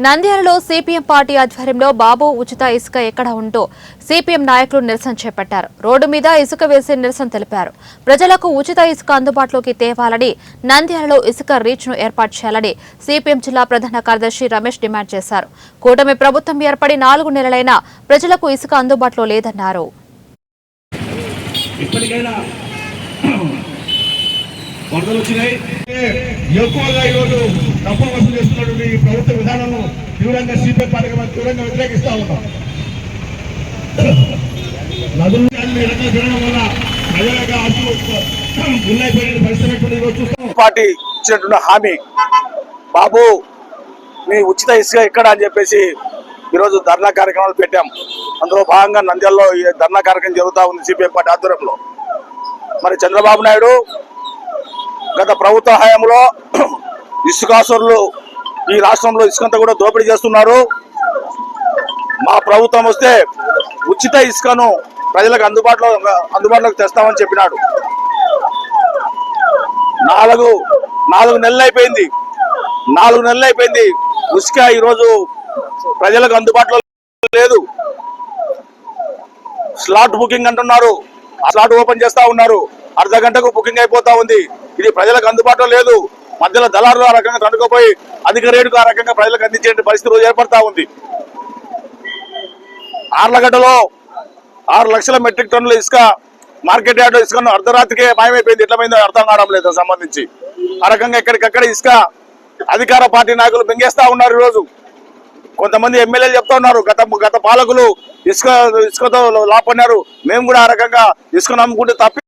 నంద్యాలలో CPM party ఆధ్వర్యంలో బాబు ఉచిత ఇసుక ఎక్కడ ఉంటూ సిపిఎం నాయకులు నిరసన చేపట్టారు. రోడ్డు మీద ఇసుక వేసి నిరసన తెలిపారు. ప్రజలకు ఉచిత ఇసుక అందుబాటులోకి తేవాలని, నంద్యాలలో ఇసుక రీచ్ ను ఏర్పాటు చేయాలని సిపిఎం జిల్లా ప్రధాన కార్యదర్శి రమేష్ డిమాండ్ చేశారు. కూటమి ప్రభుత్వం ఏర్పడి 4 నెలలైనా ప్రజలకు ఇసుక అందుబాటులో లేదన్నారు. వరదలు వచ్చినాయి. ఎక్కువగా ఈరోజు డబ్బు వసూలు చేస్తున్నటువంటి ఈ ప్రభుత్వ విధానాలను తీవ్రంగా సిపిఎం పార్టీకి మనం తీవ్రంగా వ్యతిరేకిస్తూ ఉంటాం. నదులు తినడం వల్ల ప్రజలకు ఆస్తులు పరిస్థితి పార్టీ ఇచ్చినటువంటి హామీ బాబు మీ ఉచిత ఇసుక ఎక్కడ అని చెప్పేసి ఈరోజు ధర్నా కార్యక్రమాలు పెట్టాం. అందులో భాగంగా నంద్యాలలో ఈ ధర్నా కార్యక్రమం జరుగుతూ ఉంది సిపిఎం పార్టీ ఆధ్వర్యంలో. మరి చంద్రబాబు నాయుడు గత ప్రభుత్వ హయాంలో ఇసుకాసురులు ఈ రాష్ట్రంలో ఇసుకంతా కూడా దోపిడీ చేస్తున్నారు. మా ప్రభుత్వం వస్తే ఉచిత ఇసుకను ప్రజలకు అందుబాటులోకి తెస్తామని చెప్పినాడు. 4 నెలలు అయిపోయింది. 4 నెలలు అయిపోయింది. ఇసుక ఈరోజు ప్రజలకు అందుబాటులో లేదు. స్లాట్ బుకింగ్ అంటున్నారు. ఆ స్లాట్ ఓపెన్ చేస్తా ఉన్నారు. అర్ధ గంటకు బుకింగ్ అయిపోతా ఉంది. ఇది ప్రజలకు అందుబాటులో లేదు. మధ్యలో దళారులు ఆ రకంగా తండుకుపోయి అధిక రేటుకు ఆ రకంగా ప్రజలకు అందించే పరిస్థితి రోజు ఏర్పడతా ఉంది. ఆర్లగడ్డలో 6 లక్షల మెట్రిక్ టన్నుల ఇసుక మార్కెట్ యార్డ్ ఇసుకను అర్ధరాత్రికే మాయమైపోయింది. ఎట్లమైందో అర్థం కావడం లేదు సంబంధించి. ఆ రకంగా ఎక్కడికక్కడ ఇసుక అధికార పార్టీ నాయకులు మింగేస్తా ఉన్నారు. ఈరోజు కొంతమంది ఎమ్మెల్యేలు చెప్తా ఉన్నారు గత పాలకులు ఇసుకతో లాపన్నారు, మేము కూడా ఆ రకంగా ఇసుకను అమ్ముకుంటే తప్పి